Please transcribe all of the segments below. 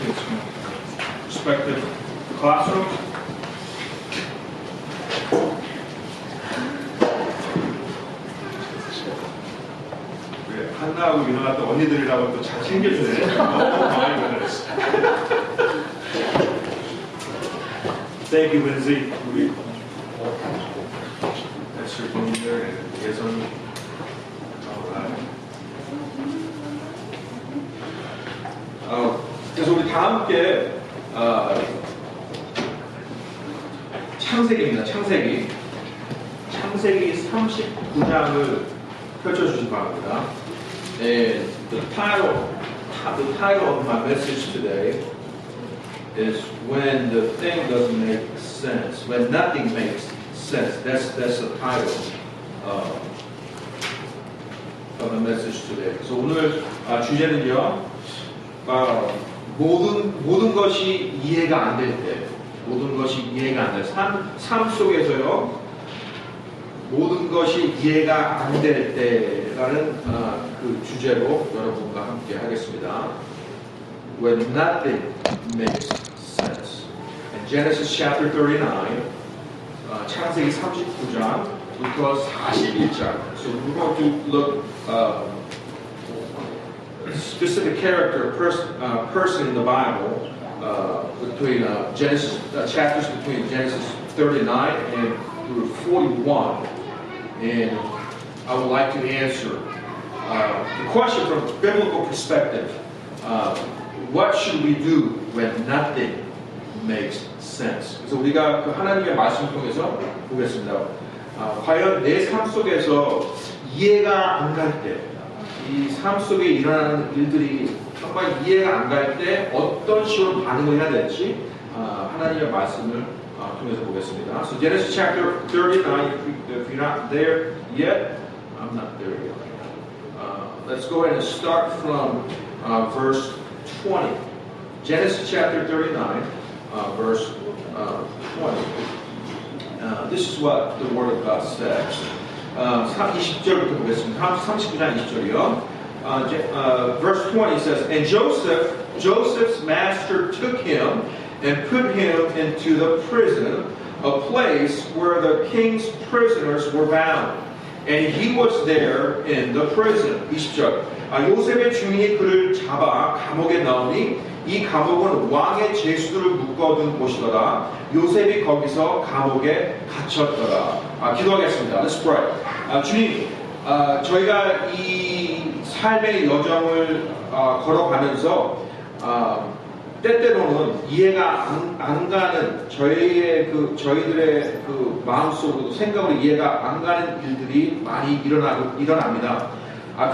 its respective classrooms. 한나하고 유나가 또 언니들이라고 또 잘 챙겨주네. 너무 많이 변했어. Thank you, Lindsay. 우리 Esther 분들, 예선이. 그래서 우리 다 함께 창세기입니다. 창세기 39장을 펼쳐주시기 바랍니다. And the title of my message today is when the thing doesn't make sense, when nothing makes sense. That's the title of the message today. 그래서 오늘 주제는요, 모든 것이 이해가 안 될 때, 모든 것이 이해가 안 될 때, 삶 속에서요, 모든 것이 이해가 안 될 때라는 그 주제로 여러분과 함께 하겠습니다. When nothing makes sense. In Genesis chapter 39, 창세기 39장부터 41장. So we're going to look specific character, person in the Bible between chapters between Genesis 39 and through 41. And I would like to answer the question from a biblical perspective. What should we do when nothing makes sense? 그래서 우리가 그 하나님의 말씀을 통해서 보겠습니다. 과연 내 삶 속에서 이해가 안 갈 때, 이 삶 속에 일어나는 일들이 정말 이해가 안 갈 때 어떤 식으로 반응을 해야 될지 하나님의 말씀을 통해서 보겠습니다. So Genesis chapter 39, if you're not there yet, I'm not there yet. Let's go ahead and start from verse 20. Genesis chapter 39, verse 20. This is what the Word of God says. 20절부터 보겠습니다. 39장 20절이요. Verse 20 says, And Joseph's master took him and put him into the prison, a place where the king's prisoners were bound. And he was there in the prison. 20절. 요셉의 주인이 그를 잡아 감옥에 넣으니 이 감옥은 왕의 죄수들을 묶어둔 곳이더라. 요셉이 거기서 감옥에 갇혔더라. 기도하겠습니다. Let's pray. 주님, 저희가 이 삶의 여정을 걸어가면서 때때로는 이해가 안 가는 저희들의 그 마음속으로 생각으로 이해가 안 가는 일들이 많이 일어납니다.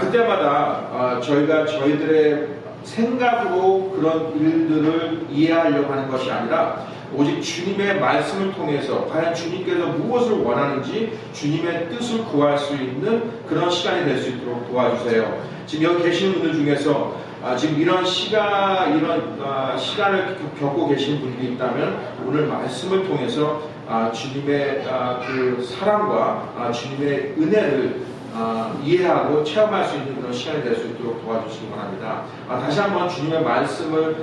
그때마다 저희가 저희들의 생각으로 그런 일들을 이해하려고 하는 것이 아니라 오직 주님의 말씀을 통해서 과연 주님께서 무엇을 원하는지 주님의 뜻을 구할 수 있는 그런 시간이 될 수 있도록 도와주세요. 지금 여기 계시는 분들 중에서 지금 이런 시간을 겪고 계시는 분들이 있다면 오늘 말씀을 통해서 주님의 그 사랑과 주님의 은혜를 이해하고 체험할 수 있는 그런 시간이 될 수 있도록 도와주시기 바랍니다. 다시 한번 주님의 말씀에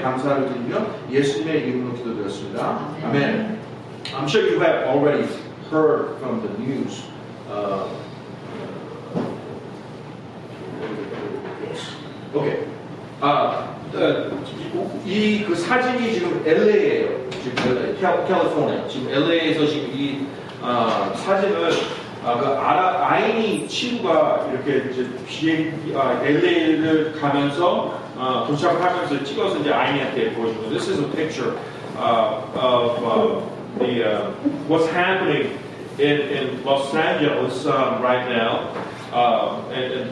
감사를 드리며 예수님의 이름으로 기도드렸습니다. 아멘. I'm sure you have already heard from the news. Okay. 이 그 사진이 지금 LA예요. 지금 LA, 캘리포니아. 지금 LA에서 지금 이 사진을 아이니 친구가 이렇게 이제 LA를 가면서 도착하면서 찍어서 이제 아이니한테 보여주고. This is a picture of what's happening in Los Angeles right now. And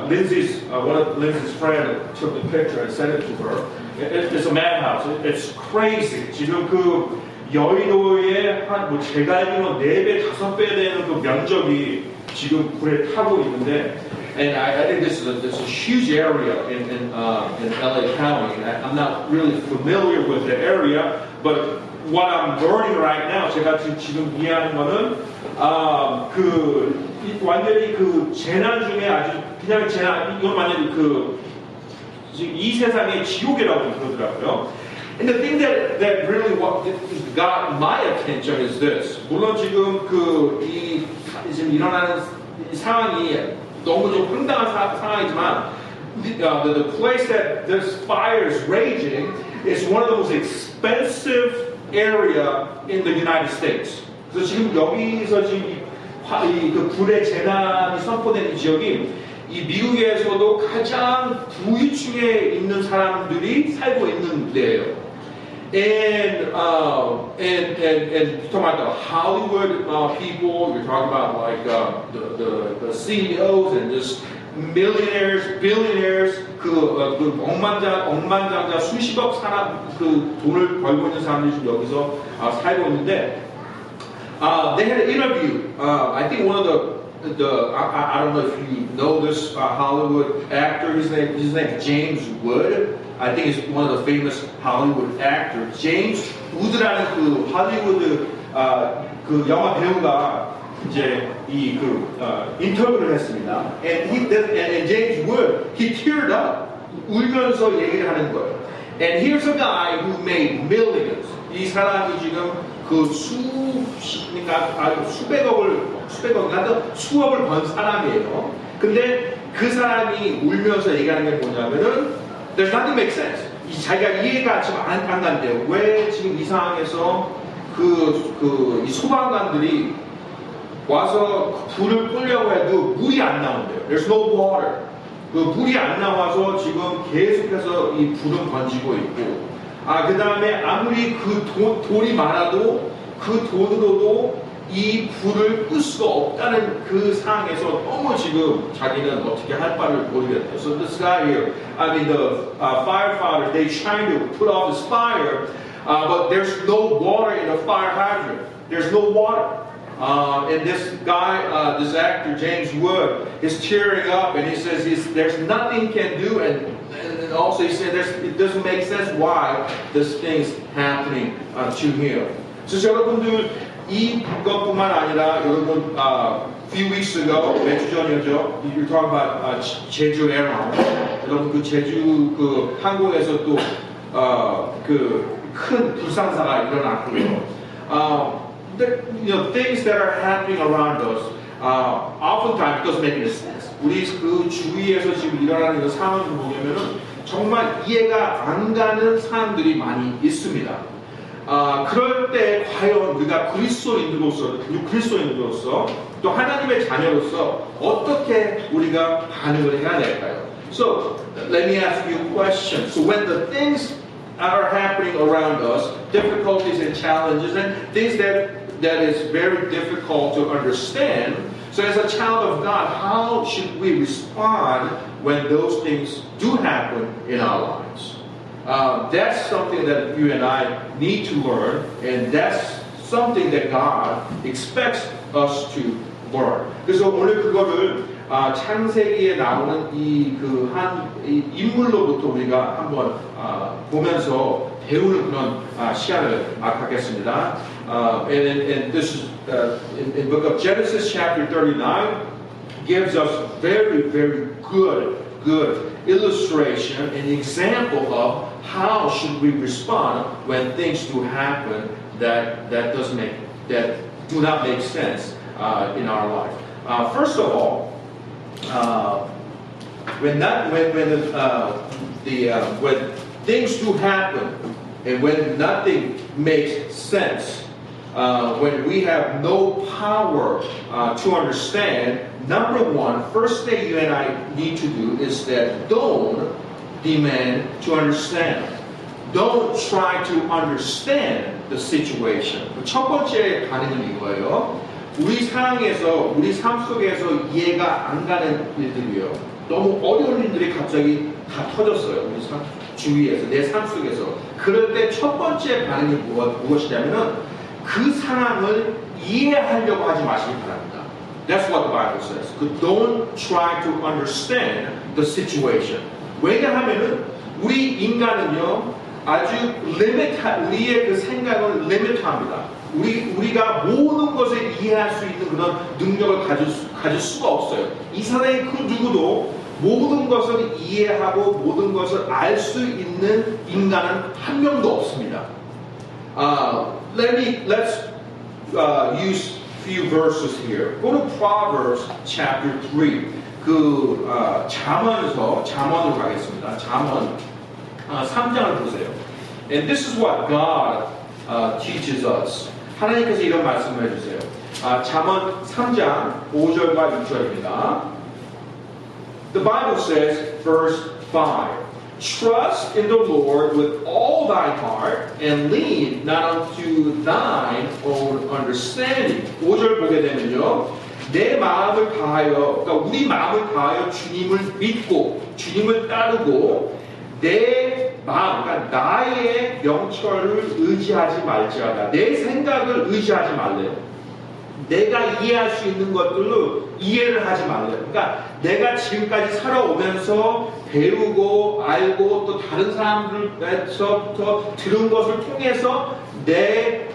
Lindsay's one of Lindsay's friends took the picture and sent it to her. It's a madhouse. It's crazy. 지금 그 여의도의 한 제가 알기로는 4배, 5배 되는 그 면적이 지금 불에 타고 있는데, and I think this is a huge area in LA County. And I'm not really familiar with the area, but what I'm learning right now, 제가 지금 이해하는 거는 완전히 그 재난 중에 아주 그냥 재난, 이건 완전히 그 이 세상의 지옥이라고 그러더라고요. And the thing that really got my attention is this. 물론 지금 지금 일어나는 이 상황이 너무 좀 황당한 상황이지만 the place that this fire is raging is one of the most expensive area in the United States. 그래서 지금 여기서 지금 그 불의 재난이 선포된 이 지역이 이 미국에서도 가장 부유층에 있는 사람들이 살고 있는 데예요. And you're talking about the Hollywood people. You're talking about like the CEOs and just millionaires, billionaires. 그 억만장자 수십억 사람 그 돈을 벌고 있는 사람들이 지금 여기서 살고 있는데, they had an interview. I think one of the I don't know if you know this Hollywood actor. His name is James Wood. I think he's one of the famous Hollywood actors. James Wood라는 그 할리우드 그 영화 배우가 이제 인터뷰를 했습니다. And James Wood, he teared up, 울면서 얘기를 하는 거예요. And here's a guy who made millions. 이 사람이 지금 그러니까 수억을 번 사람이에요. 근데 그 사람이 울면서 얘기하는 게 뭐냐면은 There's nothing makes sense. 자기가 이해가 지금 안 간대요. 왜 지금 이 상황에서 이 소방관들이 와서 불을 끄려고 해도 물이 안 나온대요. There's no water. 그 물이 안 나와서 지금 계속해서 이 불은 번지고 있고, 그 다음에 아무리 그 돈이 많아도 그 돈으로도 이 불을 끌 수가 없다는 그 상황에서 너무 지금 자기는 어떻게 할 바를 모르겠대요. So this guy here, I mean the firefighters, they trying to put off this fire, but there's no water in the fire hydrant. There's no water. And this guy, this actor, James Wood, is tearing up and he says there's nothing he can do, and also he said it doesn't make sense why this thing's happening to him. 그래서 여러분들 이것뿐만 아니라 여러분 few weeks ago, 몇 주 전이었죠. You're talking about 제주 에러. 여러분 그 제주 그 항공에서 또 그 큰 불상사가 일어났고요. Things that are happening around us, oftentimes doesn't make any sense. 우리 그 주위에서 지금 일어나는 그 상황을 보면은 정말 이해가 안 가는 사람들이 많이 있습니다. 그럴 때 과연 우리가 그리스도인으로서 또 하나님의 자녀로서 어떻게 우리가 반응을 해야 될까요? So let me ask you a question. So when the things are happening around us, difficulties and challenges and things that is very difficult to understand. So as a child of God, how should we respond when those things do happen in our lives? That's something that you and I need to learn, and that's something that God expects us to learn. 그래서 오늘 그거를 창세기에 나오는 이 인물로부터 우리가 한번 보면서 배우는 그런 시간을 갖겠습니다. And this is in book of Genesis chapter 39 gives us very, very good illustration and example of how should we respond when things do happen that do not make sense in our life. First of all, when things do happen and when nothing makes sense, when we have no power to understand, number one, first thing you and I need to do is that don't demand to understand. Don't try to understand the situation. 첫 번째 반응은 이거예요. 우리 상황에서, 우리 삶 속에서 이해가 안 가는 일들이요. 너무 어려운 일들이 갑자기 다 터졌어요. 우리 삶 주위에서, 내 삶 속에서. 그럴 때 첫 번째 반응이 무엇이냐면은 그 상황을 이해하려고 하지 마시기 바랍니다. That's what the Bible says. Don't try to understand the situation. 왜냐하면은 우리 인간은요 아주 우리의 그 생각은 리미트합니다. 우리가 모든 것을 이해할 수 있는 그런 능력을 가질 수가 없어요. 이 세상의 그 누구도 모든 것을 이해하고 모든 것을 알 수 있는 인간은 한 명도 없습니다. Let's use few verses here. Go to Proverbs chapter 3. 잠언으로 가겠습니다. 잠언 3장을 보세요. And this is what God teaches us. 하나님께서 이런 말씀을 해주세요. 잠언 3장 5절과 6절입니다. The Bible says, verse 5, Trust in the Lord with all thy heart and lean not unto thine own understanding. 5절 보게 되면요. 내 마음을 다하여, 그러니까 우리 마음을 다하여 주님을 믿고 주님을 따르고 내 마음, 그러니까 나의 명철을 의지하지 말지어다. 내 생각을 의지하지 말래요. 내가 이해할 수 있는 것들로 이해를 하지 말래요. 그러니까 내가 지금까지 살아오면서 배우고 알고 또 다른 사람들에서부터 들은 것을 통해서 내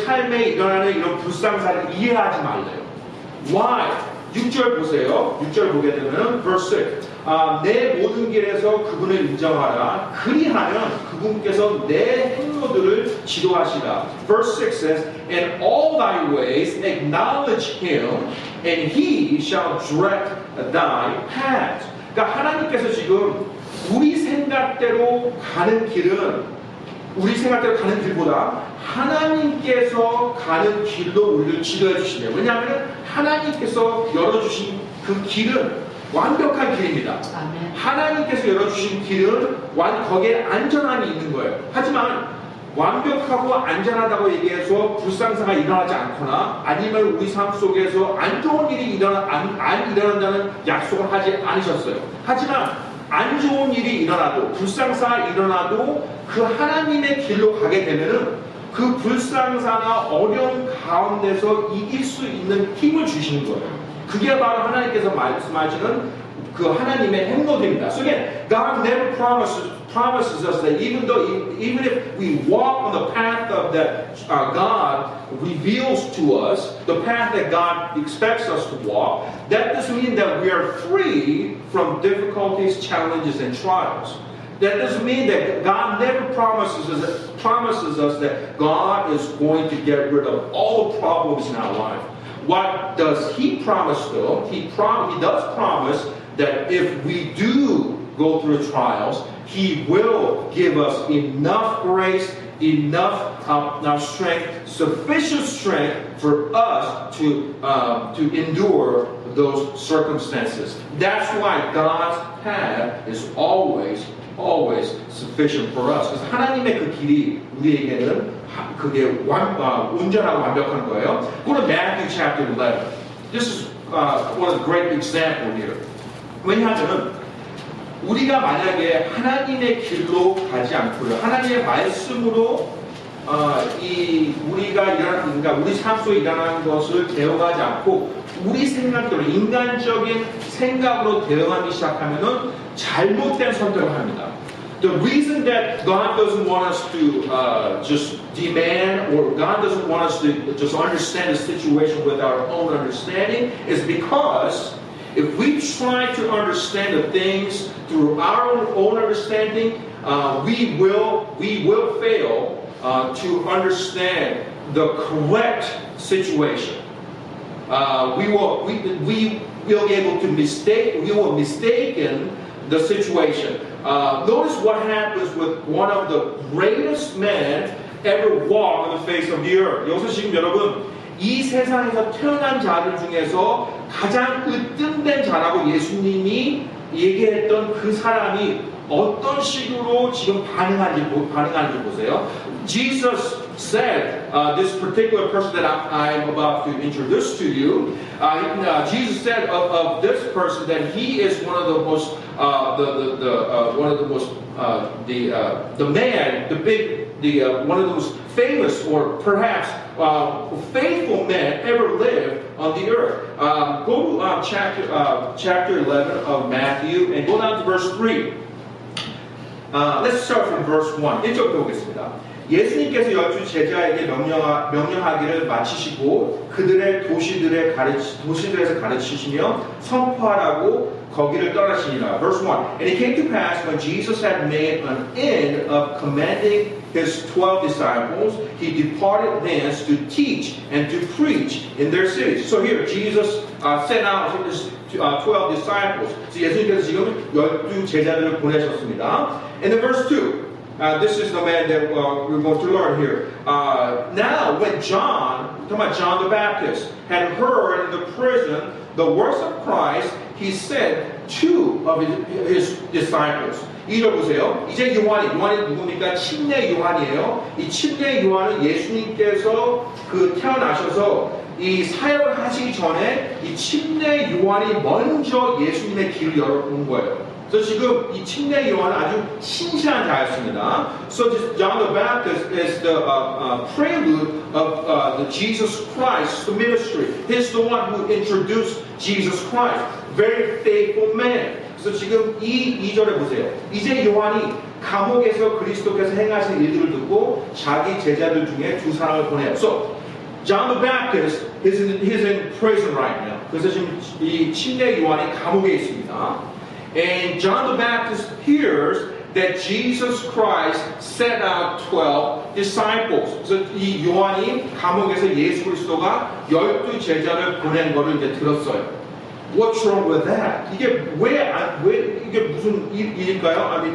삶에 일어나는 이런 불상사를 이해하지 말래요. Why? 6절 보세요. 6절 보게 되면 verse 6. 내 모든 길에서 그분을 인정하라. 그리하면 그분께서 내 행로들을 지도하시라. Verse 6 says, In all thy ways acknowledge him, and he shall direct thy paths. 그러니까 하나님께서 지금 우리 생각대로 가는 길보다 하나님께서 가는 길로 우리를 지도해 주시네요. 왜냐하면 하나님께서 열어주신 그 길은 완벽한 길입니다. 아멘. 하나님께서 열어주신 길은 거기에 안전함이 있는 거예요. 하지만 완벽하고 안전하다고 얘기해서 불상사가 일어나지 않거나 아니면 우리 삶 속에서 안 좋은 일이 안 일어난다는 약속을 하지 않으셨어요. 하지만 안 좋은 일이 일어나도 불상사가 일어나도 그 하나님의 길로 가게 되면은 그 불상사나 어려움 가운데서 이길 수 있는 힘을 주시는 거예요. 그게 바로 하나님께서 말씀하시는 그 하나님의 행로입니다. So again, God never promises us that even if we walk on the path of that God reveals to us, the path that God expects us to walk, that doesn't mean that we are free from difficulties, challenges, and trials. That doesn't mean that God never promises us that God is going to get rid of all the problems in our life. What does He promise though? He does promise that if we do go through trials, He will give us enough grace, enough strength, sufficient strength for us to endure those circumstances. That's why God's path is always sufficient for us. 그래서 하나님의 그 길이 우리에게는 그게 온전하고 완벽한 거예요. Go to Matthew chapter 11. This is one of the great example here. 왜냐하면 우리가 만약에 하나님의 길로 가지 않고요, 하나님의 말씀으로 그러니까 우리 삶 속에 일어나는 것을 대응하지 않고 우리 생각대로 인간적인 생각으로 대응하기 시작하면은 잘못된 선택을 합니다. The reason that God doesn't want us to just demand, or God doesn't want us to just understand the situation with our own understanding, is because if we try to understand the things through our own understanding, we will fail to understand the correct situation. We will be able to mistaken the situation. Notice what happens with one of the greatest men ever walked on the face of the earth. 여기서 지금 여러분 이 세상에서 태어난 자들 중에서 가장 으뜸된 자라고 예수님이 얘기했던 그 사람이 어떤 식으로 지금 반응하는지 보세요. Jesus said, this particular person that I'm about to introduce to you, Jesus said of this person that he is one of the most, one of the most famous or perhaps faithful men ever lived on the earth. Go to chapter 11 of Matthew and go down to verse 3. Let's start from verse 1. 1절부터 보겠습니다. 예수님께서 12제자에게 명령하기를 마치시고 그들의 도시들에서 가르치시며 선포하라고 거기를 떠나시니라. Verse 1. And it came to pass when Jesus had made an end of commanding his 12 disciples, he departed thence to teach and to preach in their cities. So here Jesus sent out his 12 disciples. So 예수님께서 지금 12제자들을 보내셨습니다. And in verse 2. This is the man that we're going to learn here. Now, when John, talking about John the Baptist, had heard in the prison the works of Christ, he sent two of his disciples. 읽어보세요. 이제 요한이 누굽니까? 침례 요한이에요. 이 침례 요한은 예수님께서 태어나셔서 이 사역을 하시기 전에 이 침례 요한이 먼저 예수님의 길을 열어본 거예요. 그래서 지금 이 침례 요한은 아주 신실한 자였습니다. So John the Baptist is the prelude of the Jesus Christ, the ministry. He's the one who introduced Jesus Christ. Very faithful man. 그래서 지금 이 2절에 보세요. 이제 요한이 감옥에서 그리스도께서 행하신 일들을 듣고 자기 제자들 중에 두 사람을 보내요. So John the Baptist he's in prison right now. 그래서 지금 이 침례 요한이 감옥에 있습니다. And John the Baptist hears that Jesus Christ sent out 12 disciples. 그래서 이 요한이 감옥에서 예수 그리스도가 12제자를 보낸 것을 이제 들었어요. What's wrong with that? 이게 왜 이게 무슨 일일까요? 아니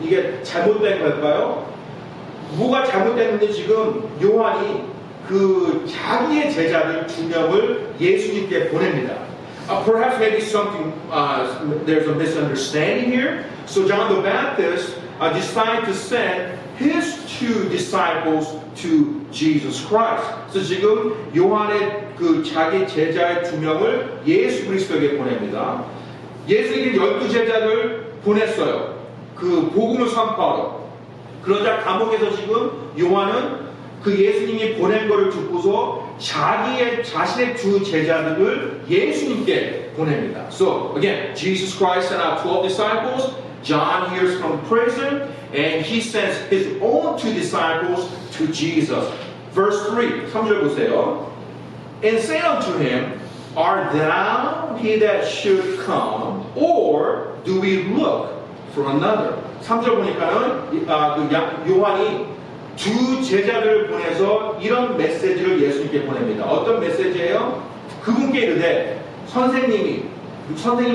이게 잘못된 걸까요? 뭐가 잘못됐는지 지금 요한이 자기의 제자들 2명을 예수님께 보냅니다. Perhaps maybe there's a misunderstanding here. So John the Baptist decided to send his 2 disciples to Jesus Christ. 그래서 지금 요한의 자기 제자의 2명을 예수 그리스도에게 보냅니다. 예수님께 12제자를 보냈어요. 복음을 선포하러. 그러자 감옥에서 지금 요한은 예수님이 보낸 것을 듣고서 자신의 2 제자들을 예수님께 보냅니다. So again, Jesus Christ sent out 12 disciples. John hears from prison, and he sends his own 2 disciples to Jesus. Verse 3, 3절 보세요. And say unto him, Art thou he that should come, or do we look for another? 3절 보니까는 요한이 2 제자들을 보내서 이런 메시지를 예수님께 보냅니다. 어떤 메시지예요? 그분께 이르되 선생님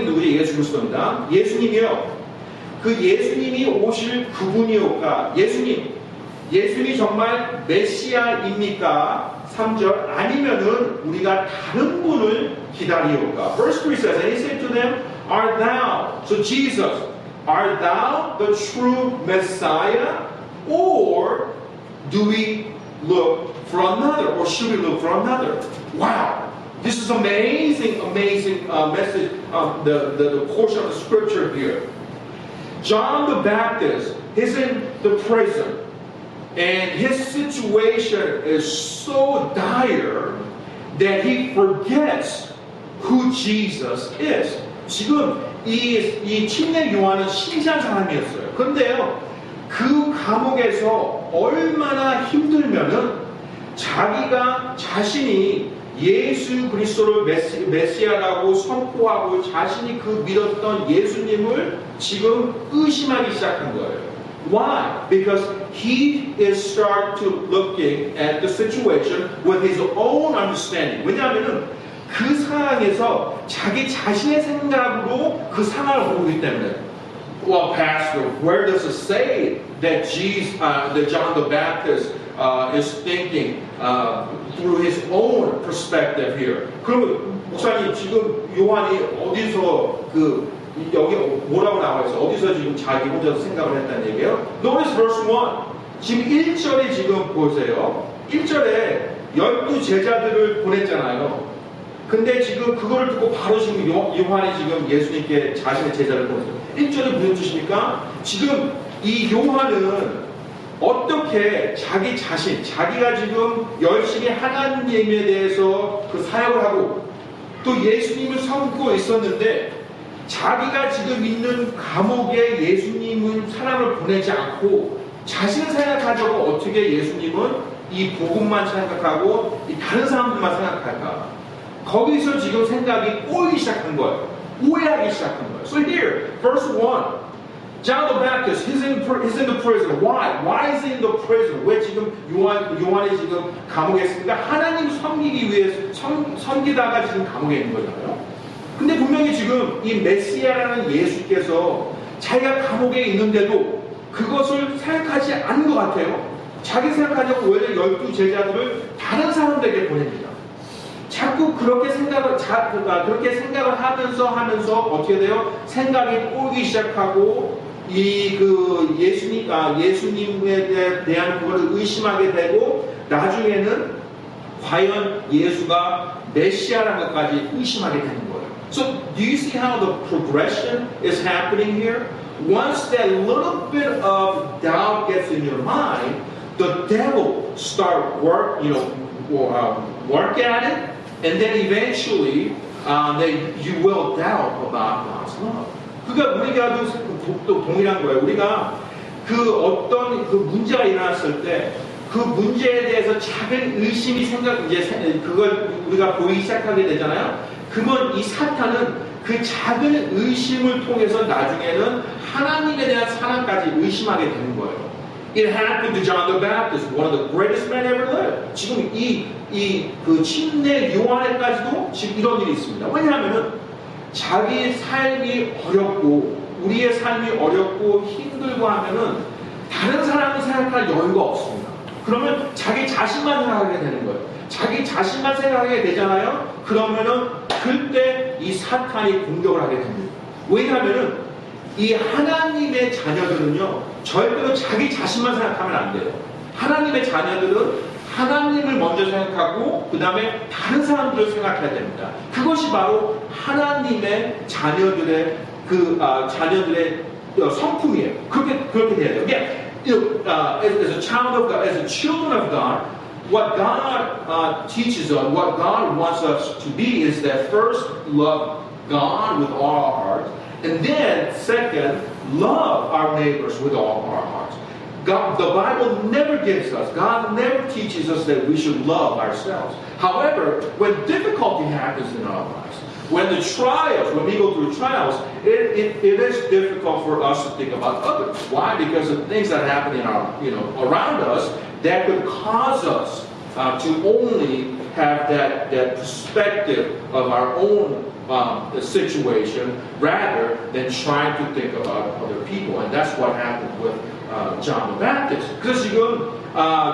누구지? 예수 그리스도입니다. 예수님이요. 예수님이 오실 그분이오까? 예수님이 정말 메시아입니까? 3절 아니면은 우리가 다른 분을 기다리오까? Verse 3 says, And he said to them, Art thou, so Jesus, art thou the true Messiah, or do we look for another, or should we look for another? Wow! This is amazing message, the portion of the scripture here. John the Baptist is in the prison, and his situation is so dire that he forgets who Jesus is. 지금 이 침례 요한은 신실한 사람이었어요. 그런데요, 감옥에서 얼마나 힘들면은 자신이 예수 그리스도를 메시아라고 선포하고 자신이 믿었던 예수님을 지금 의심하기 시작한 거예요. Why? Because he is starting to looking at the situation with his own understanding. 왜냐하면은 상황에서 자기 자신의 생각으로 상황을 보기 때문에. Well, Pastor, where does it say that John the Baptist is thinking through his own perspective here? 그러면 목사님 지금 요한이 어디서 여기 뭐라고 나와 있어? 어디서 지금 자기 혼자서 생각을 했다는 얘기예요? Notice verse 1. 지금 1절에 지금 보세요. 1절에 12제자들을 보냈잖아요. 근데 지금 그거를 듣고 바로 지금 요한이 지금 예수님께 자신의 제자를 보냈어요. 1절에 무슨 뜻입니까? 지금 이 요한은 어떻게 자기가 지금 열심히 하나님에 대해서 사역을 하고 또 예수님을 섬기고 있었는데 자기가 지금 있는 감옥에 예수님은 사람을 보내지 않고 자신을 생각하자고 어떻게 예수님은 이 복음만 생각하고 이 다른 사람들만 생각할까? 거기서 지금 생각이 꼬이기 시작한 거예요. 오해하기 시작한 거예요. So here, verse 1. John the Baptist, he's in the prison. Why? Why is he in the prison? 왜 지금 요한이 지금 감옥에 있습니까? 하나님 섬기기 위해서 섬기다가 지금 감옥에 있는 거잖아요. 근데 분명히 지금 이 메시아라는 예수께서 자기가 감옥에 있는데도 그것을 생각하지 않은 것 같아요. 자기 생각하려고 오히려 12 제자들을 다른 사람들에게 보냅니다. 자꾸 그렇게 생각을 하면서 어떻게 돼요? 생각이 꼬이기 시작하고 예수님에 대한 그걸 의심하게 되고 나중에는 과연 예수가 메시아라는 것까지 의심하게 되는 거예요. So do you see how the progression is happening here? Once that little bit of doubt gets in your mind, the devil start work at it, and then eventually you will doubt about God's love. 그러니까 우리가 또 동일한 거예요. 우리가 그 어떤 그 문제가 일어났을 때 그 문제에 대해서 작은 의심이 그걸 우리가 보이기 시작하게 되잖아요. 그러면 이 사탄은 그 작은 의심을 통해서 나중에는 하나님에 대한 사랑까지 의심하게 되는 거예요. It happened to John the Baptist, one of the greatest men ever lived. 지금 그 침례 요한에까지도 지금 이런 일이 있습니다. 왜냐하면은 자기 삶이 어렵고 우리의 삶이 어렵고 힘들고 하면은 다른 사람을 생각할 여유가 없습니다. 그러면 자기 자신만 생각하게 되는 거예요. 자기 자신만 생각하게 되잖아요. 그러면은 그때 이 사탄이 공격을 하게 됩니다. 왜냐하면은 이 하나님의 자녀들은요 절대로 자기 자신만 생각하면 안 돼요. 하나님의 자녀들은 하나님을 먼저 생각하고 그 다음에 다른 사람들을 생각해야 됩니다. 그것이 바로 하나님의 자녀들의 자녀들의 성품이에요. 그렇게 돼야 돼요. As a child of God, as a children of God, what God teaches us, what God wants us to be, is that first love God with all our hearts, and then second love our neighbors with all our hearts. God, the Bible never gives us, God never teaches us that we should love ourselves. However, when difficulty happens in our lives, when we go through trials, it is difficult for us to think about others. Why? Because of things that happen in around us that could cause us to only have that perspective of our own situation rather than trying to think about other people. And that's what happened with John the Baptist. 그래서 지금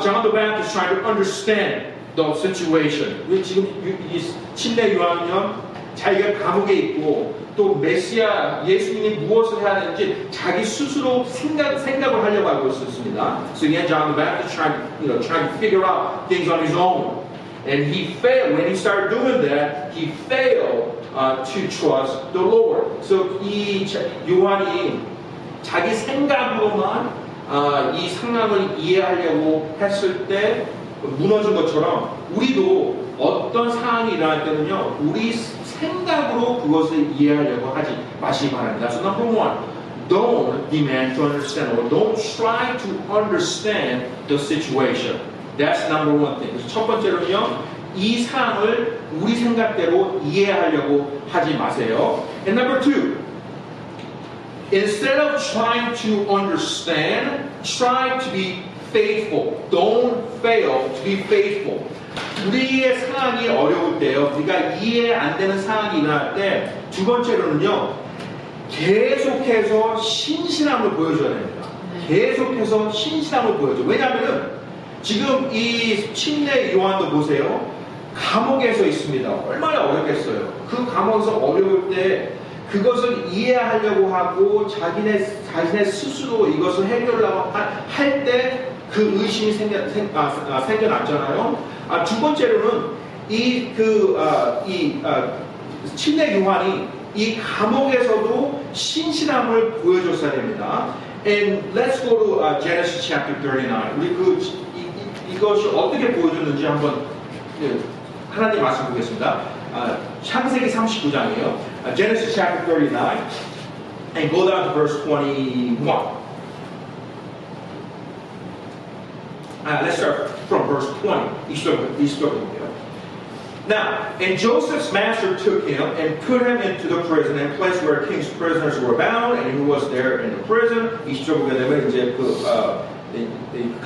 John the Baptist trying to understand the situation. 지금 이 침례 요한은요 자기가 감옥에 있고 또 메시아 예수님이 무엇을 해야 되는지 자기 스스로 생각을 하려고 하고 있었습니다. So again, John the Baptist trying to figure out things on his own, and he failed. When he started doing that, he failed to trust the Lord. So 이 요한이 자기 생각으로만 이 상황을 이해하려고 했을 때 무너진 것처럼 우리도 어떤 상황이 일어날 때는요 우리 생각으로 그것을 이해하려고 하지 마시기 바랍니다. So number one, don't demand to understand or don't try to understand the situation. That's number one thing. 그래서 첫 번째로는요 이 상황을 우리 생각대로 이해하려고 하지 마세요. And number two, instead of trying to understand, try to be faithful. Don't fail to be faithful. 우리의 상황이 어려울 때요, 우리가 이해 안 되는 상황이 일어날 때, 두 번째로는요, 계속해서 신실함을 보여줘야 됩니다. 계속해서 신실함을 보여줘. 왜냐하면은 지금 이 침례 요한도 보세요. 감옥에서 있습니다. 얼마나 어렵겠어요. 그 감옥에서 어려울 때 그것을 이해하려고 하고 자신의 스스로 이것을 해결하려고 할 때 그 의심이 생겨났잖아요. 두 번째로는 침례 요한이 이 감옥에서도 신실함을 보여줬어야 됩니다. And let's go to Genesis chapter 39. 우리 이것이 어떻게 보여줬는지 한번 하나님 말씀 보겠습니다. 창세기 39장이에요. Genesis chapter 39 and go down to verse 21. Let's start from verse 20. 20절부터요. Now, and Joseph's master took him and put him into the prison and place where king's prisoners were bound, and he was there in the prison. 20절 보게 되면 이제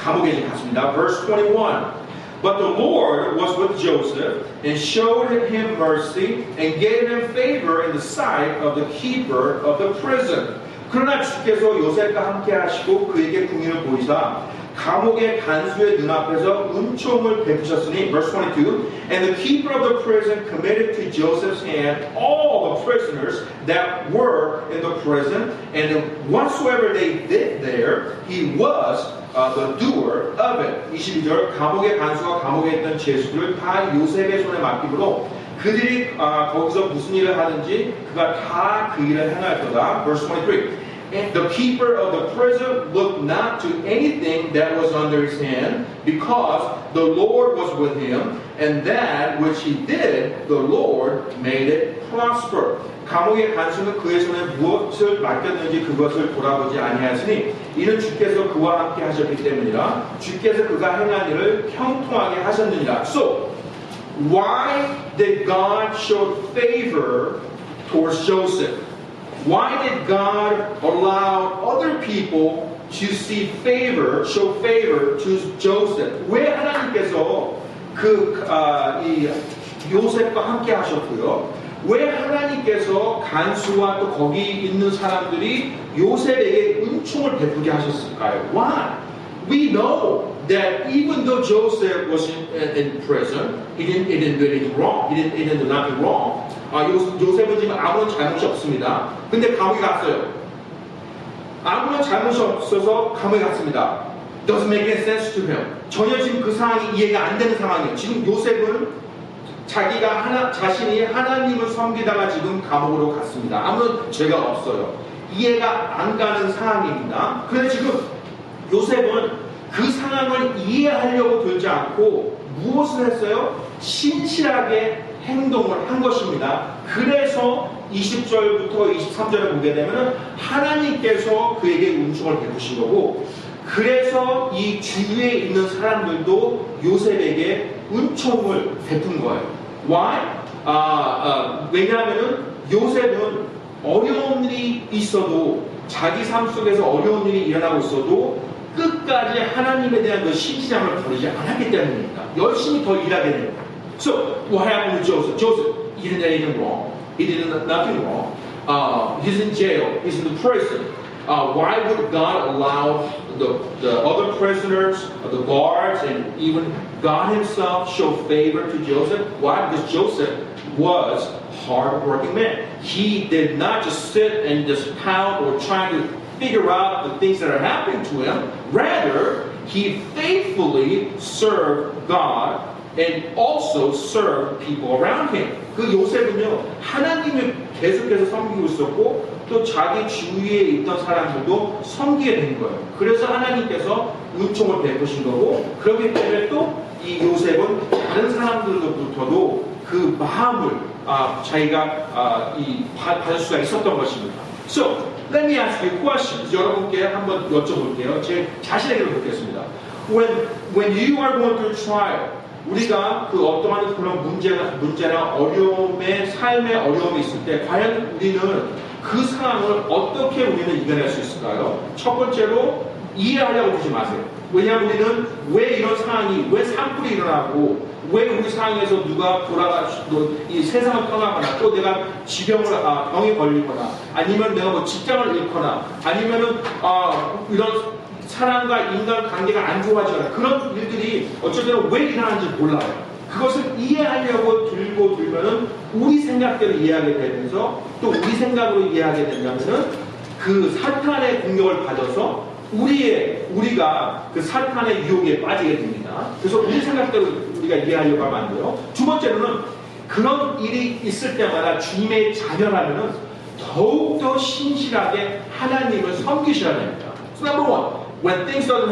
감옥에 이제 갔습니다. Verse 21. But the Lord was with Joseph and showed him mercy and gave him favor in the sight of the keeper of the prison. 그러나 주께서 요셉과 함께 하시고 그에게 긍휼을 보이사 감옥의 간수의 눈앞에서 은총을 베푸셨으니 verse 22 and the keeper of the prison committed to Joseph's hand all the prisoners that were in the prison and whatsoever they did there he was the doer of it. 22절 감옥의 간수가 감옥에 있던 죄수들을 다 요셉의 손에 맡기므로 그들이 거기서 무슨 일을 하든지 그가 다 그 일을 행할 거다. Verse 23. And the keeper of the prison looked not to anything that was under his hand, because the Lord was with him, and that which he did, the Lord made it prosper. 감옥의 간수는 그의 손에 무엇을 맡겼는지 그것을 돌아보지 아니하시니 이는 주께서 그와 함께 하셨기 때문이라. 주께서 그가 행한 일을 형통하게 하셨느니라. So, why did God show favor towards Joseph? Why did God allow other people to show favor to Joseph? 왜 하나님께서 이 요셉과 함께 하셨고요? 왜 하나님께서 간수와 또 거기 있는 사람들이 요셉에게 은총을 베푸게 하셨을까요? Why? We know that even though Joseph was in prison, he didn't do anything wrong. He didn't do nothing wrong. 요셉은 지금 아무런 잘못이 없습니다. 근데 감옥에 갔어요. 아무런 잘못이 없어서 감옥에 갔습니다. Doesn't make any sense to him. 전혀 지금 그 상황이 이해가 안 되는 상황이에요. 지금 요셉은 자신이 하나님을 섬기다가 지금 감옥으로 갔습니다. 아무런 죄가 없어요. 이해가 안 가는 상황입니다. 그런데 지금 요셉은 그 상황을 이해하려고 들지 않고 무엇을 했어요? 신실하게 행동을 한 것입니다. 그래서 20절부터 23절을 보게 되면 하나님께서 그에게 은총을 베푸신 거고, 그래서 이 주위에 있는 사람들도 요셉에게 은총을 베푼 거예요. Why? 왜냐하면 요셉은 어려운 일이 있어도, 자기 삶 속에서 어려운 일이 일어나고 있어도 끝까지 하나님에 대한 그 신실함을 버리지 않았기 때문입니다. 열심히 더 일하게 됩니다. So, what happened with Joseph? Joseph, he didn't do anything wrong. He did nothing wrong. He's in jail. He's in the prison. Why would God allow the other prisoners, the guards, and even God himself show favor to Joseph? Why? Because Joseph was a hard-working man. He did not just sit and just pound or try to figure out the things that are happening to him. Rather, he faithfully served God and also serve people around him. 그 요셉은요, 하나님을 계속해서 섬기고 있었고 또 자기 주위에 있던 사람들도 섬기게 된 거예요. 그래서 하나님께서 은총을 베푸신 거고, 그렇기 때문에 또 이 요셉은 다른 사람들로부터도 그 마음을 자기가 받을 수가 있었던 것입니다. So, let me ask you questions. 여러분께 한번 여쭤볼게요. 제 자신에게도 묻겠습니다. When you are going through trial, 우리가 그 어떠한 그런 문제나 어려움의 삶의 어려움이 있을 때 과연 우리는 그 상황을 어떻게 우리는 이겨낼 수 있을까요? 첫 번째로 이해하려고 하지 마세요. 왜냐하면 우리는 왜 이런 상황이, 왜 산불이 일어나고, 왜 우리 상황에서 누가 이 세상을 떠나거나, 또 내가 병에 걸리거나, 아니면 내가 뭐 직장을 잃거나, 아니면은 이런 사람과 인간 관계가 안 좋아지거나, 그런 일들이 어쩔 때는 왜 일어나는지 몰라요. 그것을 이해하려고 들면은 우리 생각대로 이해하게 되면서, 또 우리 생각으로 이해하게 된다면은 그 사탄의 공격을 받아서 우리가 그 사탄의 유혹에 빠지게 됩니다. 그래서 우리 생각대로 우리가 이해하려고 하면 안 돼요. 두 번째로는 그런 일이 있을 때마다 주님의 자녀라면은 더욱더 신실하게 하나님을 섬기셔야 됩니다. So number one, when things are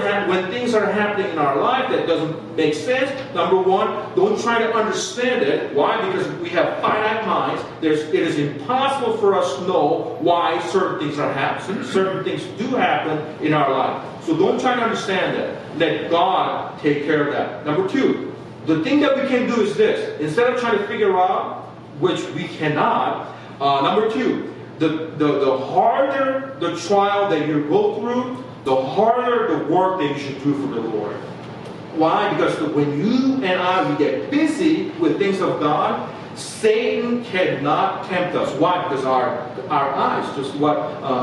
happening in our life that doesn't make sense, number one, don't try to understand it. Why? Because we have finite minds. It is impossible for us to know why certain things are happening. Certain things do happen in our life. So don't try to understand it. Let God take care of that. Number two, the thing that we can do is this. Instead of trying to figure out, which we cannot, number two, the harder the trial that you go through, the harder the work that you should do for the Lord. Why? Because when you and I, we get busy with things of God, Satan cannot tempt us. Why? Because our eyes, just what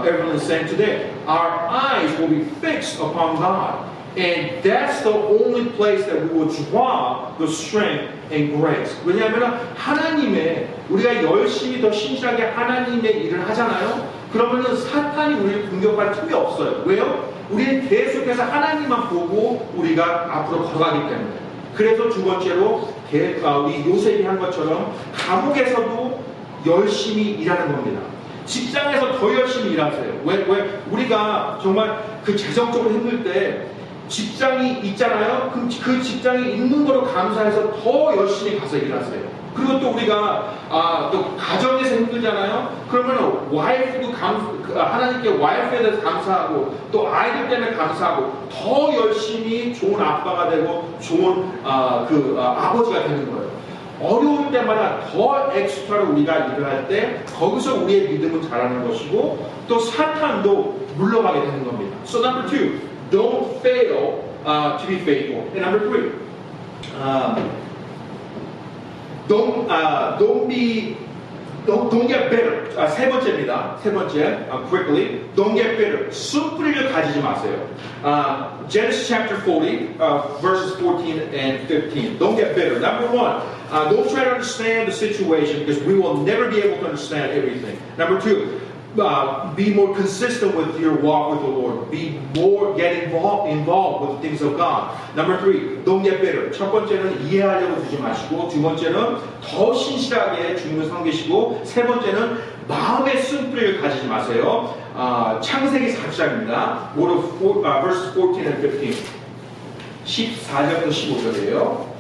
everyone is saying today, our eyes will be fixed upon God. And that's the only place that we will draw the strength and grace. 왜냐하면 하나님의, 우리가 열심히 더 신실하게 하나님의 일을 하잖아요. 그러면은 사탄이 우리를 공격할 틈이 없어요. 왜요? 우리는 계속해서 하나님만 보고 우리가 앞으로 걸어가기 때문에. 그래서 두 번째로 우리 요셉이 한 것처럼 감옥에서도 열심히 일하는 겁니다. 직장에서 더 열심히 일하세요. 왜 우리가 정말 그 재정적으로 힘들 때 직장이 있잖아요. 그럼 그 직장이 있는 거로 감사해서 더 열심히 가서 일하세요. 그리고 또 우리가 또 가정에서 힘들잖아요. 그러면 와이프도 하나님께 와이프에 대해서 감사하고 또 아이들 때문에 감사하고 더 열심히 좋은 아빠가 되고 좋은 아버지가 되는 거예요. 어려울 때마다 더 엑스트라로 우리가 일을 할 때 거기서 우리의 믿음은 자라는 것이고 또 사탄도 물러가게 되는 겁니다. So number two, don't fail to be faithful. And number three, don't get bitter. 세 번째입니다. 세 번째, quickly, don't get bitter. 숨뿌리를 가지지 마세요. Genesis chapter 40, verses 14 and 15. Don't get bitter. Number one, don't try to understand the situation because we will never be able to understand everything. Number two, be more consistent with your walk with the Lord. Get involved with the things of God. Number three, don't get bitter. 첫 번째는 이해하려고 두지 마시고, 두 번째는 더 신실하게 주님을 섬기시고, 세 번째는 마음의 쓴뿌리를 가지지 마세요. 창세기 4장입니다. Go to verses 14 and 15. 14절부터 15절이에요.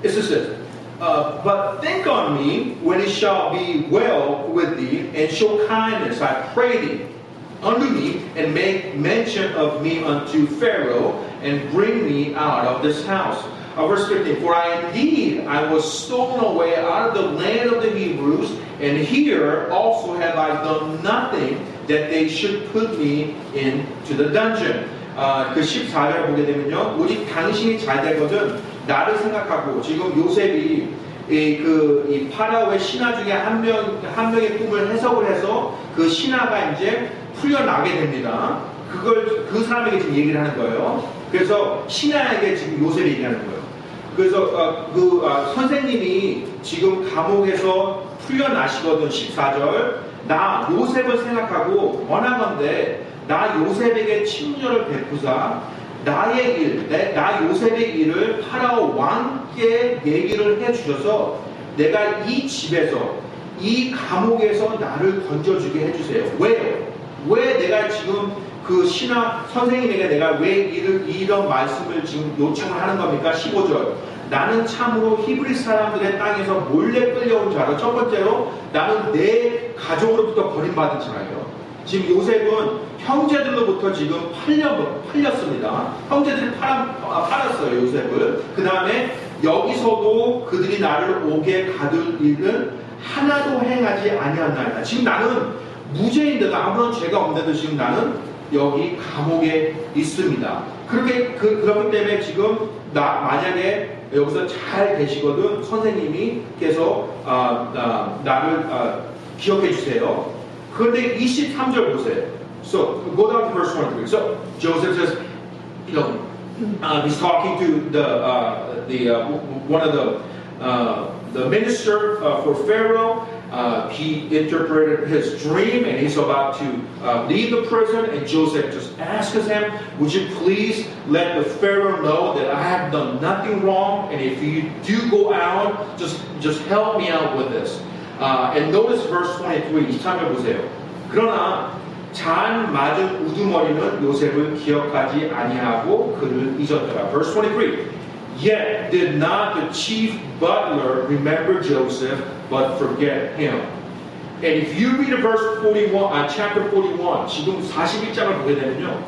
It says this. But think on me when it shall be well with thee, and show kindness, I pray thee, unto me, and make mention of me unto Pharaoh, and bring me out of this house. Verse 15, for indeed I was stolen away out of the land of the Hebrews, and here also have I done nothing that they should put me into the dungeon. 그 14절 보게 되면요, 오직 당신이 잘 되거든 나를 생각하고. 지금 요셉이 이 파라오의 신하 중에 한 명의 꿈을 해석을 해서 그 신하가 이제 풀려나게 됩니다. 그 사람에게 지금 얘기를 하는 거예요. 그래서 신하에게 지금 요셉이 얘기하는 거예요. 그래서 선생님이 지금 감옥에서 풀려나시거든. 14절, 나 요셉을 생각하고 원하건대 나 요셉에게 친절을 베푸사 나 요셉의 일을 파라오 왕께 얘기를 해주셔서 내가 이 집에서 이 감옥에서 나를 건져주게 해주세요. 왜요? 왜 내가 지금 그 신하 선생님에게 내가 왜 이런 말씀을 지금 요청을 하는 겁니까? 15절, 나는 참으로 히브리 사람들의 땅에서 몰래 끌려온 자로, 첫 번째로 나는 내 가족으로부터 버림받은 자예요. 지금 요셉은 형제들로부터 지금 팔렸습니다. 형제들이 팔았어요, 요셉을. 그 다음에 여기서도 그들이 나를 오게 가둘 일은 하나도 행하지 아니한나이다. 지금 나는 무죄인데도 아무런 죄가 없는데도 지금 나는 여기 감옥에 있습니다. 그렇기 때문에 지금 만약에 여기서 잘 계시거든 선생님이께서 나를 기억해 주세요. 그런데 23절 보세요. So go down to verse 23. So Joseph says, he's talking to one of the minister for Pharaoh. He interpreted his dream and he's about to leave the prison, and Joseph just asks him, would you please let the Pharaoh know that I have done nothing wrong, and if you do go out, just help me out with this. And notice verse 23. 이 참여 보세요. 그러나 잔 맞은 우두머리는 요셉을 기억하지 아니하고 그를 잊었더라. Verse 23. Yet did not the chief butler remember Joseph, but forget him. And if you read verse 41, chapter 41, 지금 41장을 보게 되면요,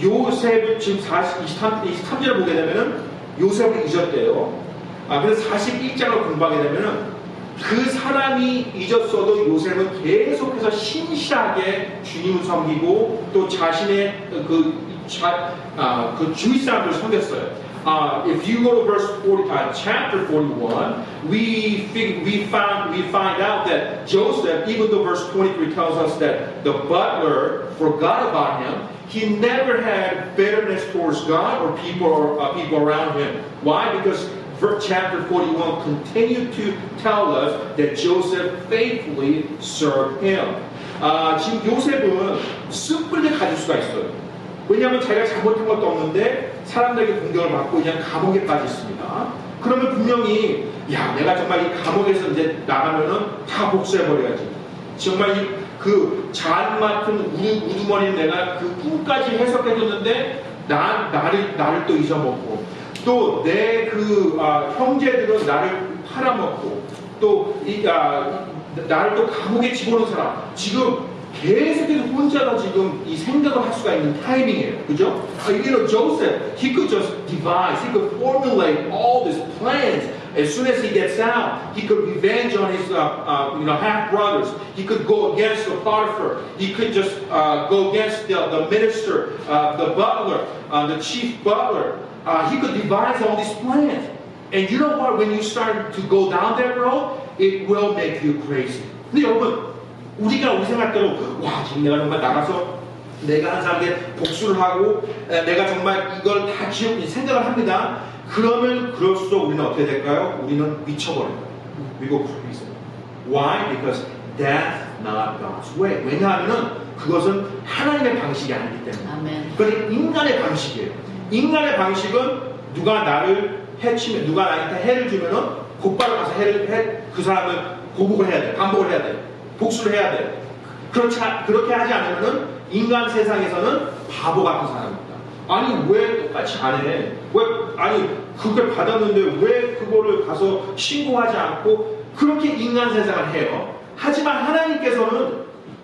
요셉을 지금 23절을 보게 되면은 요셉을 잊었대요. 그래서 41장을 공부하게 되면은 그 사람이 잊었어도 요셉은 계속해서 신실하게 주님을 섬기고 또 자신의 그 주위 사람들을 섬겼어요. If you go to verse 40, chapter 41, we find out that Joseph, even though verse 23 tells us that the butler forgot about him, he never had bitterness towards God or people around him. Why? Because chapter 41 continued to tell us that Joseph faithfully served him. 지금 요셉은 씀뿔을 가질 수가 있어요. 왜냐하면 자기가 잘못한 것도 없는데 사람들에게 공격을 받고 그냥 감옥에 빠졌습니다. 그러면 분명히 내가 정말 이 감옥에서 이제 나가면은 다 복수해버려야지. 정말 그 잔 맡은 우두머리는 내가 그 꿈까지 해석해줬는데 나를 또 잊어먹고 또 내 형제들은 나를 팔아먹고 또 나를 또 감옥에 집어넣은 사람 지금 계속해서 혼자가 지금 이 생각을 할 수가 있는 타이밍이에요. 그죠? Joseph, he could just devise, he could formulate all these plans. As soon as he gets out, he could revenge on his half brothers. He could go against the Potiphar. He could just go against the minister, the butler, the chief butler. He could devise all these plans. And you know what? When you start to go down that road, it will make you crazy. 근데 여러분, 우리가 우리 생각대로 지금 내가 정말 나가서 내가 한 사람에게 복수를 하고 내가 정말 이걸 다 생각을 합니다. 그러면 그럴수록 우리는 어떻게 될까요? 우리는 미쳐버려요. We go crazy. Why? Because that's not God's way. 왜냐하면 그것은 하나님의 방식이 아니기 때문에. 그건 인간의 방식이에요. 인간의 방식은 누가 나를 해치면, 누가 나한테 해를 주면은 곧바로 가서 그 사람을 보복을 해야 돼. 반복을 해야 돼. 복수를 해야 돼. 그렇게 하지 않으면은 인간 세상에서는 바보 같은 사람입니다. 아니 왜 똑같이 안 해? 그걸 받았는데 왜 그거를 가서 신고하지 않고 그렇게 인간 세상을 해요. 하지만 하나님께서는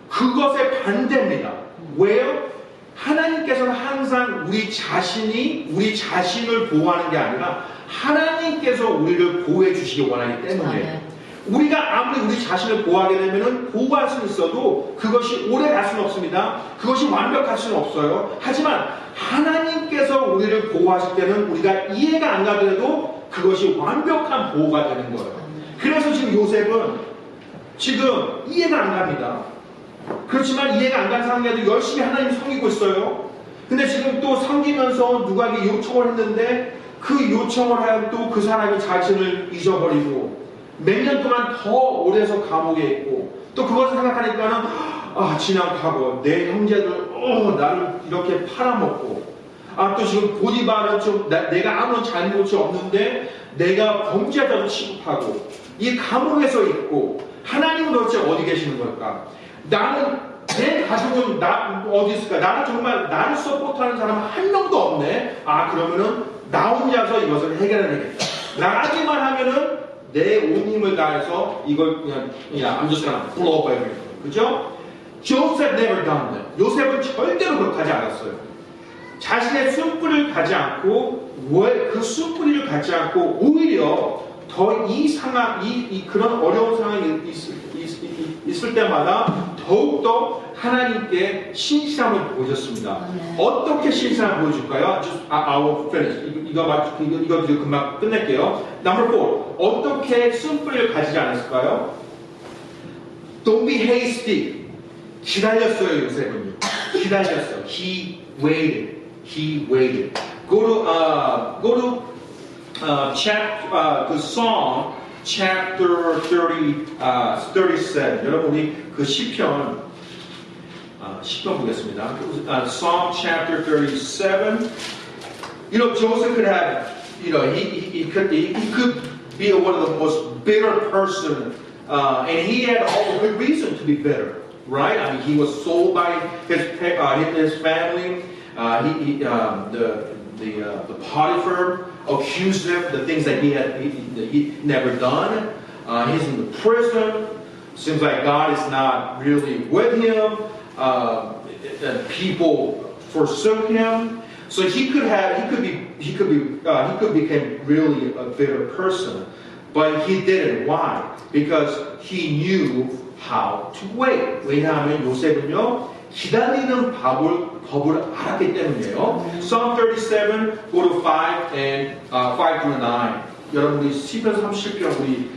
그것의 반대입니다. 왜요? 하나님께서는 항상 우리 자신을 보호하는 게 아니라 하나님께서 우리를 보호해 주시기 원하기 때문에 우리가 아무리 우리 자신을 보호하게 되면 보호할 수는 있어도 그것이 오래 갈 수는 없습니다. 그것이 완벽할 수는 없어요. 하지만 하나님께서 우리를 보호하실 때는 우리가 이해가 안 가더라도 그것이 완벽한 보호가 되는 거예요. 그래서 지금 요셉은 지금 이해가 안 갑니다. 그렇지만 이해가 안 가는 상황에도 열심히 하나님 섬기고 있어요. 근데 지금 또 섬기면서 누구에게 요청을 했는데 그 요청을 하여 또 그 사람이 자신을 잊어버리고 몇 년 동안 더 오래서 감옥에 있고 또 그것을 생각하니까는 지난 과거 내 형제들 나를 이렇게 팔아먹고 또 지금 보디발은 좀 내가 아무런 잘못이 없는데 내가 범죄자로 취급하고 이 감옥에서 있고 하나님은 도대체 어디 계시는 걸까? 나는 내 가족은 어디 있을까? 나는 정말 나를 서포트하는 사람은 한 명도 없네. 그러면은 나 혼자서 이것을 해결해야겠다. 나가기만 하면은 내 온 힘을 다해서 이걸 그냥 I'm just gonna blow up everything. 그죠? Joseph never done that. 요셉은 절대로 그렇게 하지 않았어요. 자신의 숨뿌리를 가지 않고 그 숨뿌리를 갖지 않고 오히려 더 그런 어려운 상황이 있을 때마다 더욱더 하나님께 신실함을 보여줬습니다. 어떻게 신실함을 보여줄까요? I will finish. 이거 금방 끝낼게요. Number 4. 어떻게 숨뿌리를 가지지 않았을까요? Don't be hasty. 기다렸어요, 요셉은요. 기다렸어요. He waited. Go to Psalm chapter 37. 여러분 우리 그 시편 보겠습니다. Psalm chapter 37. Joseph could have, he could be one of the most bitter person, and he had all the good reason to be bitter. right? I mean, he was sold by his family. The Potiphar accused him of the things that he never done. He's in the prison. Seems like God is not really with him. People forsook him. So he could become really a bitter person. But he didn't. Why? Because he knew how to wait. 왜냐하면 요셉은요, 기다리는 법을 알았기 때문이에요. Psalm 37, go to 5 and 5 through 9. 여러분 우리 시편 30편 우리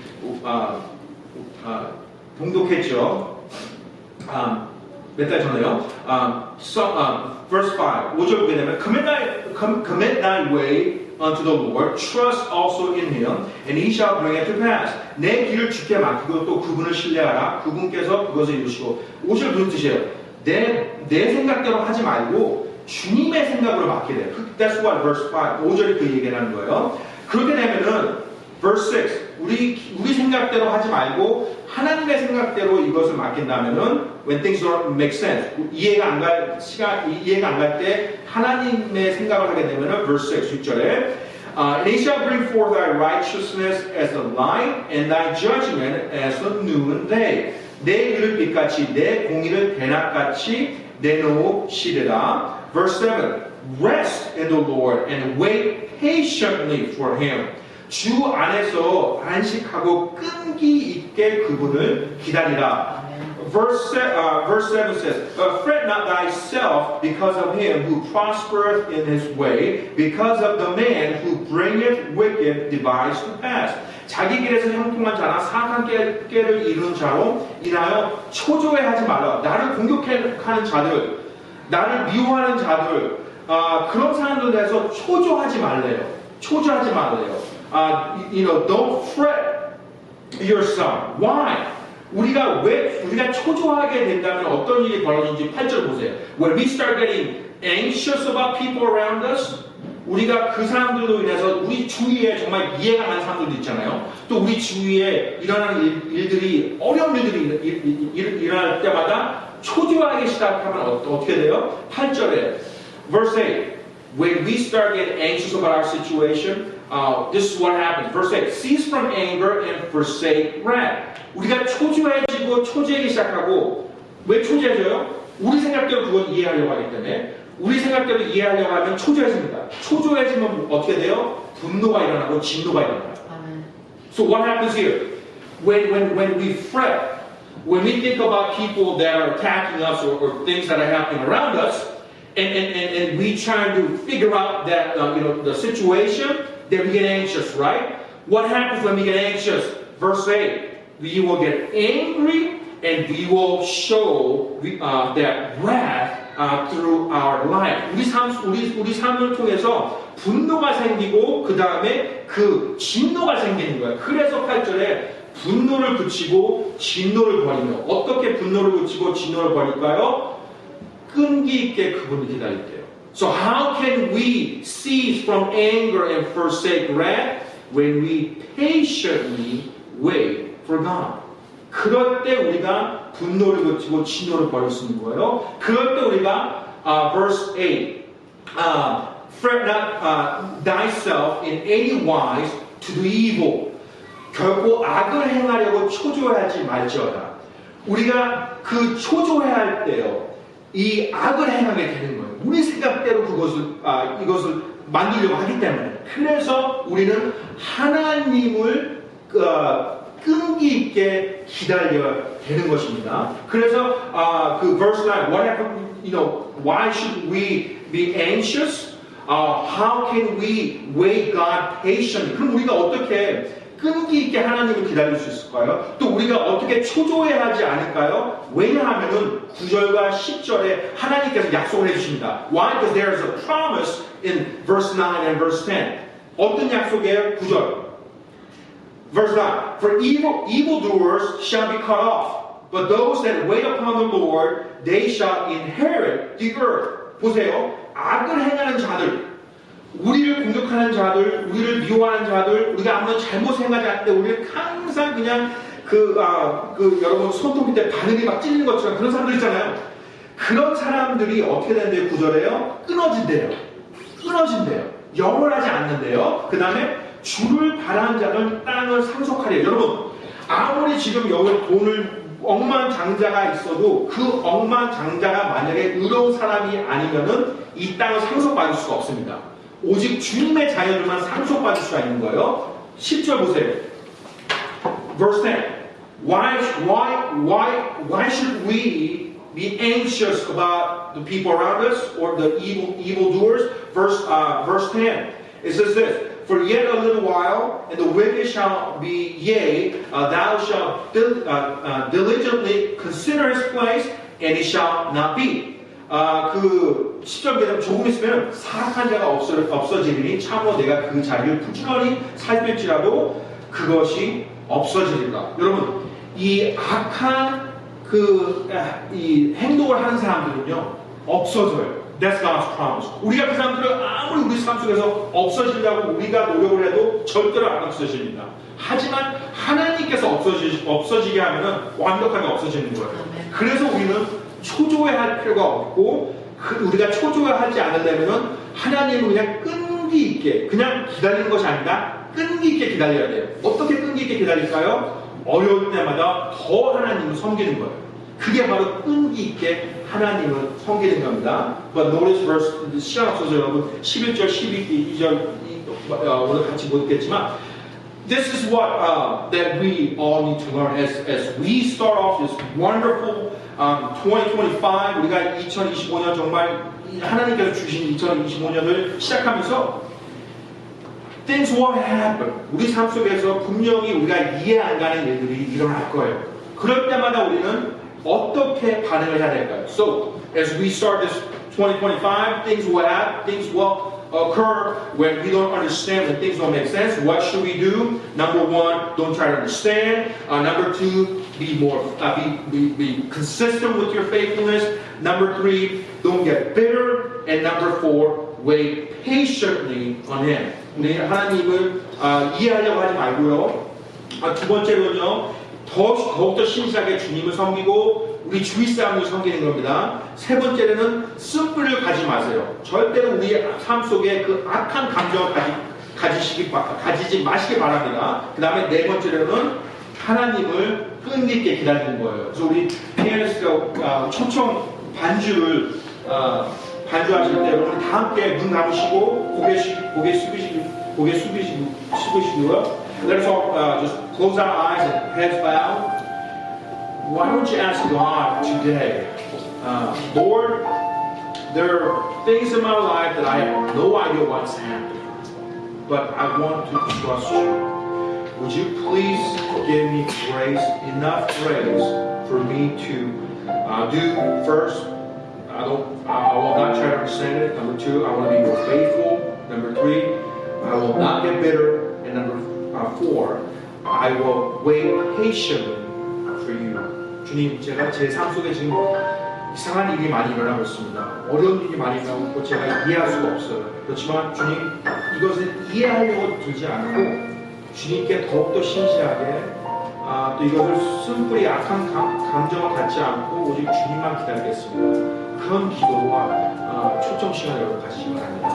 봉독했죠. 몇 달 전에요. Verse 5, 5절 보게 되면 Commit thy way unto the Lord, trust also in him, and he shall bring it to pass. 내 길을 주께 맡기고 또 그분을 신뢰하라. 그분께서 그것을 이루시고. 5절 무슨 뜻이에요? 내 생각대로 하지 말고 주님의 생각으로 맡기래. That's what verse 5, 5절이 그 얘기를 하는 거예요. 그렇게 되면은 verse 6, 우리 생각대로 하지 말고 하나님의 생각대로 이것을 맡긴다면은 when things don't make sense, 이해가 안 갈 때 하나님의 생각을 하게 되면은 verse 6, 6절에 And he shall bring forth thy righteousness as the light and thy judgment as the noonday. 내 일을 빛같이 내 공의를 대낮같이 내놓으시리라. Verse 7, Rest in the Lord and wait patiently for him. 주 안에서 안식하고 끈기 있게 그분을 기다리라. Verse 7 says, Fret not thyself because of him who prospereth in his way, because of the man who bringeth wicked device to pass. 자기 길에서 형통한 자나 사악한 꾀를 이루는 자로 인하여 초조해하지 마라. 나를 공격하는 자들, 나를 미워하는 자들, 그런 사람들에 대해서 초조하지 말래요. 초조하지 말래요. Don't fret yourself. Why? 우리가 초조하게 된다면 어떤 일이 벌어지는지 8절 보세요. When we start getting anxious about people around us, 우리가 그 사람들로 인해서 우리 주위에 정말 이해가 가는 사람들도 있잖아요. 또 우리 주위에 일어나는 일들이 어려운 일들이 일어날 때마다 초조하기 시작하면 어떻게 돼요? 8절에 verse 8 When we start getting anxious about our situation, this is what happens. Verse 8 Cease from anger and forsake wrath. 우리가 초조해지고 초조하기 시작하고 왜 초조해져요? 우리 생각대로 그건 이해하려고 하기 때문에 우리 생각대로 이해하려고 하면 초조해집니다. 초조해지면 어떻게 돼요? 분노가 일어나고 진노가 일어나요. So what happens here? When we fret, when we think about people that are attacking us or things that are happening around us, and we try to figure out that the situation, then we get anxious, right? What happens when we get anxious? Verse 8, we will get angry and we will show that wrath through our life. 우리 삶을 통해서 분노가 생기고 그 다음에 그 진노가 생기는 거예요. 그래서 8절에 분노를 그치고 진노를 버리며 어떻게 분노를 그치고 진노를 버릴까요? 끈기 있게 그분을 기다릴 때요. So how can we cease from anger and forsake wrath? When we patiently wait for God. 그럴 때 우리가 분노를 그치고 진노를 버릴 수 있는 거예요. 그럴 때 우리가 verse 8 Fret not thyself in any wise to do evil. 결코 악을 행하려고 초조해하지 말지어다. 우리가 그 초조해할 때요. 이 악을 행하게 되는 거예요. 우리 생각대로 이것을 만들려고 하기 때문에. 그래서 우리는 하나님을 끈기 있게 기다려야 되는 것입니다. 그래서 그 verse 9, what happened? Why should we be anxious? How can we wait God patiently? 그럼 우리가 어떻게 끈기 있게 하나님을 기다릴 수 있을까요? 또 우리가 어떻게 초조해하지 않을까요? 왜냐하면은 9절과 10절에 하나님께서 약속을 해주십니다. Why? Because there is a promise in verse 9 and verse 10. 어떤 약속이에요? 9절. Verse 9. For evildoers shall be cut off, but those that wait upon the Lord, they shall inherit the earth. 보세요. 악을 행하는 자들, 우리를 공격하는 자들, 우리를 미워하는 자들, 우리가 아무런 잘못 행하지 않을 때 우리를 항상 그냥 여러분 손톱 밑에 바늘이 막 찔리는 것처럼 그런 사람들 있잖아요. 그런 사람들이 어떻게 된대요? 구절에요? 끊어진대요. 영원하지 않는데요. 그 다음에 주를 바라는 자는 땅을 상속하래요. 여러분, 아무리 지금 여기 돈을 억만장자가 있어도 그 억만장자가 만약에 의로운 사람이 아니면은 이 땅을 상속받을 수가 없습니다. 오직 주님의 자녀들만 상속받을 수가 있는 거예요. 10절 보세요. Verse 10. Why should we be anxious about the people around us or the evildoers? Verse 10. It says this. For yet a little while, and the wicked shall be, yea, thou shalt diligently consider his place, and it shall not be. 10절 조금 있으면 사악한 자가 없어지리니 참으로 내가 그 자리를 부지런히 살필지라도 그것이 없어지리라. 여러분, 이 악한 이 행동을 하는 사람들은요 없어져요. That's God's promise. 우리가 그 사람들을 아무리 우리 삶 속에서 없어지려고 우리가 노력을 해도 절대로 안 없어집니다. 하지만 하나님께서 없어지게 하면은 완벽하게 없어지는 거예요. 그래서 우리는 초조해할 필요가 없고 우리가 초조해하지 않으려면은 하나님을 그냥 끈기 있게 그냥 기다리는 것이 아니라 끈기 있게 기다려야 돼요. 어떻게 끈기 있게 기다릴까요? 어려울 때마다 더 하나님을 섬기는 거예요. 그게 바로 끈기 있게 하나님을 섬기는 겁니다. But notice verse, 시간 없어서 여러분 11절, 12절 오늘 같이 못 읽겠지만 This is what that we all need to learn as we start off this wonderful 2025 우리가 2025년 정말 하나님께서 주신 2025년을 시작하면서 Things will happen. 우리 삶 속에서 분명히 우리가 이해 안 가는 일들이 일어날 거예요. 그럴 때마다 우리는 어떻게 반응을 해야 될까요? So, as we start this 2025, things will occur when we don't understand, when things don't make sense. What should we do? Number one, don't try to understand. Number two, be consistent with your faithfulness. Number three, don't get bitter. And number four, wait patiently on Him. 우리 하나님을 이해하려고 하지 말고요. 두 번째로는요. 더욱더 신실하게 주님을 섬기고 우리 주위 사람을 섬기는 겁니다. 세 번째로는 쓴뿌리를 가지 마세요. 절대로 우리 삶 속에 그 악한 감정을 가지지 마시기 바랍니다. 그 다음에 네 번째로는 하나님을 끈기 있게 기다리는 거예요. 그래서 우리 피아니스트가 초청 반주를 반주하실 때 여러분 다 함께 눈 감으시고 고개 숙이시고요. Let us all just close our eyes and heads bowed. Why don't you ask God today, Lord, there are things in my life that I have no idea what's happening, but I want to trust you. Would you please give me grace, enough grace for me to do first? I will not try to understand it. Number two, I want to be more faithful. Number three, I will not get bitter. And number four, I will wait patiently for you. 주님, 제가 제 삶 속에 지금 이상한 일이 많이 일어나고 있습니다. 어려운 일이 많이 일어나고 있고 제가 이해할 수가 없어요. 그렇지만 주님, 이것을 이해하려고 들지 않고 주님께 더욱더 신실하게 또 이것을 쓴뿌리 악한 감정을 갖지 않고 오직 주님만 기다리겠습니다. 그런 기도와 초청 시간을 여러분 가지시기 바랍니다.